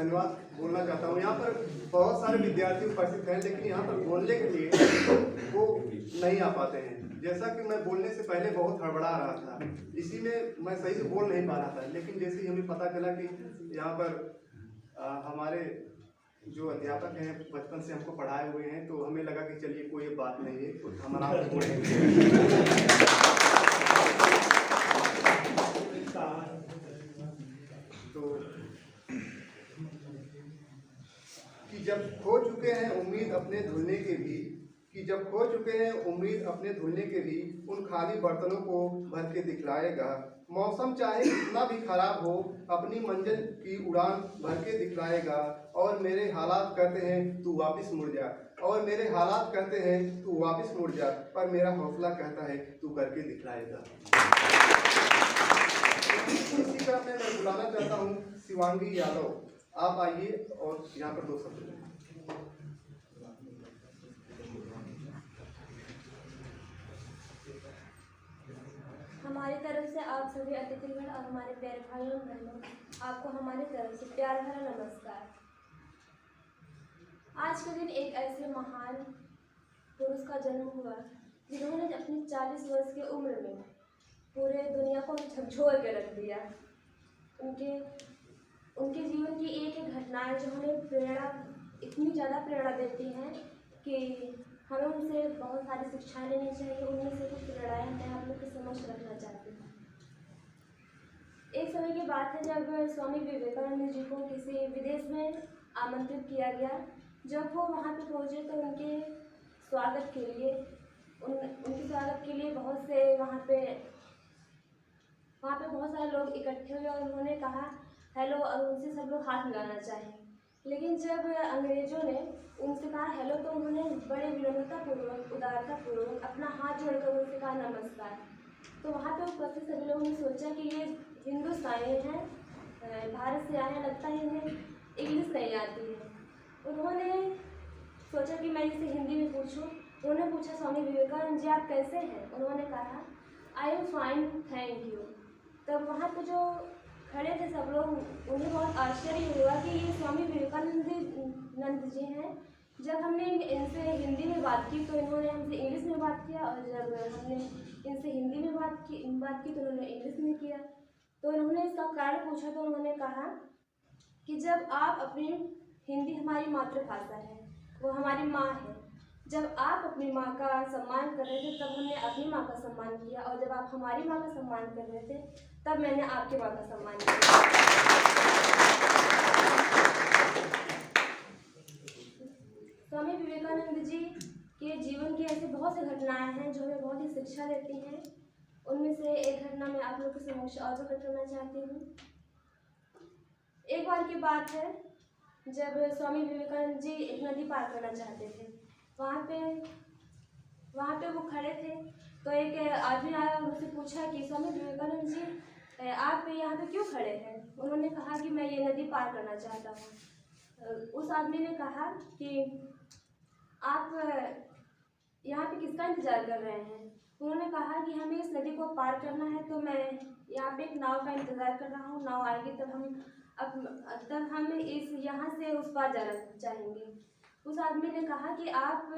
धन्यवाद बोलना चाहता हूँ। यहाँ पर बहुत सारे विद्यार्थी उपस्थित हैं, लेकिन यहाँ पर बोलने के लिए वो नहीं आ पाते हैं। जैसा कि मैं बोलने से पहले बहुत हड़बड़ा रहा था, इसी में मैं सही से बोल नहीं पा रहा था। लेकिन जैसे ही हमें पता चला कि यहाँ पर हमारे जो अध्यापक हैं बचपन से हमको पढ़ाए हुए हैं, तो हमें लगा कि चलिए कोई बात नहीं है, कुछ हम आराम से बोलेंगे। तो कि जब खो चुके हैं उम्मीद अपने धुलने के भी, कि जब खो चुके हैं उम्मीद अपने धुलने के भी, उन खाली बर्तनों को भर के दिखलाएगा। मौसम चाहे कितना भी खराब हो, अपनी मंजिल की उड़ान भर के दिखलाएगा। और मेरे हालात कहते हैं तू वापस मुड़ जा, और मेरे हालात कहते हैं तू वापस मुड़ जा, पर मेरा हौसला कहता है तू करके दिखलाएगा। इसी क्रम में मैं बुलाना चाहता हूँ शिवांगी यादव, आप आइए और यहाँ पर 2 शब्द। हमारी तरफ से आप सभी अतिथिगण और हमारे प्यारे भाइयों और बहनों, आपको हमारी तरफ से प्यार भरा नमस्कार। आज के दिन एक ऐसे महान पुरुष का जन्म हुआ जिन्होंने अपनी 40 वर्ष की उम्र में पूरे दुनिया को झकझोर के रख दिया। उनके जीवन की एक एक घटनाएं जो हमें प्रेरणा, इतनी ज़्यादा प्रेरणा देती हैं कि हमें उनसे बहुत सारी शिक्षाएं लेनी चाहिए। उनमें से कुछ प्रेरणाएं मैं आप लोग के समक्ष रखना चाहती हूँ। एक समय की बात है जब स्वामी विवेकानंद जी को किसी विदेश में आमंत्रित किया गया। जब वो वहाँ पे पहुँचे तो उनके स्वागत के लिए बहुत से वहाँ पे बहुत सारे लोग इकट्ठे हुए और उन्होंने कहा हेलो, और उनसे सब लोग हाथ मिलाना चाहे। लेकिन जब अंग्रेज़ों ने उनसे कहा हेलो तो उन्होंने बड़े विनम्रतापूर्वक, उदारतापूर्वक अपना हाथ जोड़कर उनसे कहा नमस्कार। तो वहाँ पे उपस्थित सभी लोगों ने सोचा कि ये हिंदुस्तानी हैं, भारत से आए हैं, लगता है इन्हें इंग्लिश नहीं आती है। उन्होंने सोचा कि मैं इसे हिंदी में पूछूं। उन्होंने पूछा स्वामी विवेकानंद जी आप कैसे हैं? उन्होंने कहा I am fine thank you. तब वहाँ पे जो खड़े थे सब लोग, उन्हें बहुत आश्चर्य हुआ कि ये स्वामी विवेकानंद जी हैं। जब हमने इनसे हिंदी में बात की तो इन्होंने हमसे इंग्लिश में बात किया, और जब हमने इनसे हिंदी में बात की तो उन्होंने इंग्लिश में किया। तो उन्होंने इसका कारण पूछा तो उन्होंने कहा कि जब आप अपनी हिंदी हमारी मातृभाषा है, वो हमारी माँ है। जब आप अपनी माँ का सम्मान कर रहे थे तब हमने अपनी माँ का सम्मान किया, और जब आप हमारी माँ का सम्मान कर रहे थे तब मैंने आपकी माँ का सम्मान किया। स्वामी विवेकानंद जी के जीवन की ऐसी बहुत सी घटनाएं हैं जो हमें बहुत ही शिक्षा देती हैं। उनमें से एक घटना मैं आप लोगों के समक्ष और प्रकट करना चाहती हूँ। एक बार की बात है जब स्वामी विवेकानंद जी एक नदी पार करना चाहते थे। वहाँ पे वो खड़े थे तो एक आदमी आया और उनसे पूछा कि स्वामी विवेकानंद जी आप यहाँ पे क्यों खड़े हैं? उन्होंने कहा कि मैं ये नदी पार करना चाहता हूँ। उस आदमी ने कहा कि आप यहाँ पे किसका इंतज़ार कर रहे हैं? उन्होंने कहा कि हमें इस नदी को पार करना है, तो मैं यहाँ पे एक नाव का इंतज़ार कर रहा हूँ। नाव आएगी तब हम इस यहाँ से उस पार जाना चाहेंगे। उस आदमी ने कहा कि आप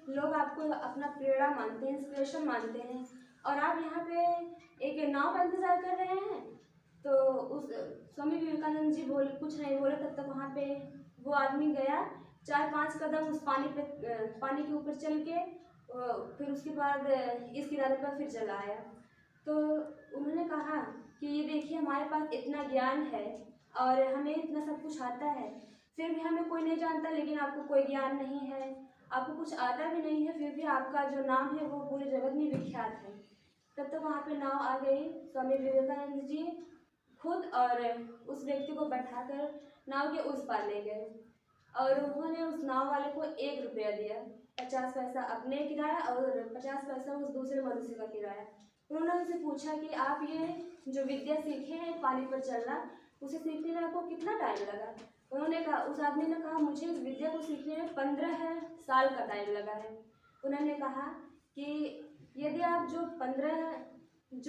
लोग आपको अपना प्रेरणा मानते हैं, इंस्पिरेशन मानते हैं, और आप यहाँ पे एक नाव का इंतज़ार कर रहे हैं। तो उस स्वामी विवेकानंद जी कुछ नहीं बोले। तब तक वहाँ पे वो आदमी गया, 4-5 कदम उस पानी के ऊपर चल के फिर उसके बाद इस किनारे पर फिर चला आया। तो उन्होंने कहा कि ये देखिए हमारे पास इतना ज्ञान है और हमें इतना सब कुछ आता है, फिर भी हमें कोई नहीं जानता। लेकिन आपको कोई ज्ञान नहीं है, आपको कुछ आता भी नहीं है, फिर भी आपका जो नाम है वो पूरे जगत में विख्यात है। तब तक वहाँ पे नाव आ गई। स्वामी विवेकानंद जी खुद और उस व्यक्ति को बैठाकर नाव के उस पार ले गए, और उन्होंने उस नाव वाले को 1 रुपया दिया। 50 पैसा अपने किराया और 50 पैसा उस दूसरे मनुष्य का किराया। उन्होंने उनसे पूछा कि आप ये जो विद्या सीखे हैं पानी पर चलना, उसे सीखने में आपको कितना टाइम लगा? उन्होंने कहा, उस आदमी ने कहा मुझे इस विद्या को सीखने में 15 साल का टाइम लगा है। उन्होंने कहा कि यदि आप जो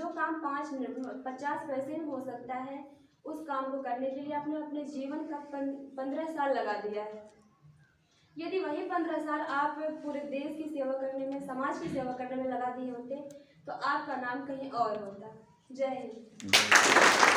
काम 5 मिनट 50 पैसे में हो सकता है, उस काम को करने के लिए आपने अपने जीवन का 15 साल लगा दिया है। यदि वही 15 साल आप पूरे देश की सेवा करने में, समाज की सेवा करने में लगा दिए होते तो आपका नाम कहीं और होता। जय हिंद।